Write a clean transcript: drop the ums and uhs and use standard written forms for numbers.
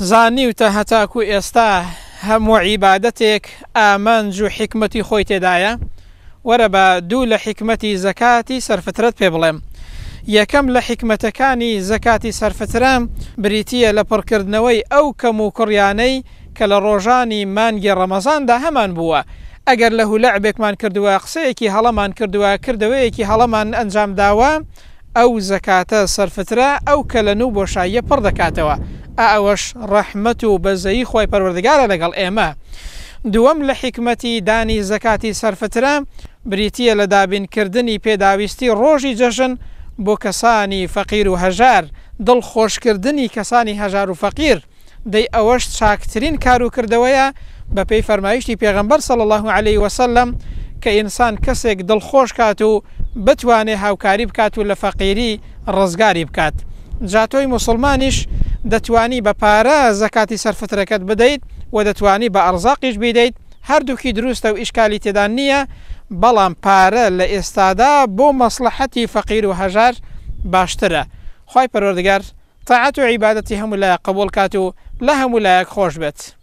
زانیوتە هەتاکو ئێستا هەموو عیبادەتێک ئامانج و حکمەتی خۆی تێدایە. وەرە بە دوو لە حکمەتی زەکاتی سەرفترەت پێ بڵێم. یەکەم لە حکمەتەکانی زەکاتی سەرفترە بریتیە لە پڕکردنەوەی ئەو کەم و کوڕیانەی کە لە ڕۆژانی مانگی ڕەمەزاندا هەمان بووە. ئەگەر لە هولەعبێکمان کردووە، قسەیەکی هەڵەمان کردووە، کردەوەیەکی هەڵەمان ئەنجام داوە، ئەو زەکاتە سەرفترە ئەو کە لە نوو بۆشاییە پڕ دەکاتەوە. ئەوەش ڕەحمەت و بەزەیی خۆی پەروەردگارە لەگەڵ ئێمە. دووەم لە حکمەتی دانی زەکاتی سەرفترە بریتیە لە دابینکردنی پێداویستی ڕۆژی جەژن بۆ کەسانی فەقیر و هەژار، دڵخۆشکردنی کەسانی هەژار و فەقیر. دەی ئەوەش چاکترین کار و کردەوەیە بە پێی فەرمایشتی پێغەمبەر صلی الله علیه وسلم کە ئینسان کەسێک دڵخۆش کات و بتوانێ هاوکاری بکات و لە فەقیری ڕزگاری بکات. جاتۆی موسڵمانیش دەتوانی بە پارە زەکاتی سەرفترەکەت بدەیت و دەتوانی بە ئەرزاقیش بیدەیت. هەردووکی دروستە و ئیشکالی تێدا نییە، بەڵام پارە لە ئێستادا بۆ مەسلحەتی فەقیر و هەژار باشترە. خی پەروەردگار تاعەت و عیبادەتی هەموو لایەک قبوڵ کات و لە هەموو لایەک خۆش بێت.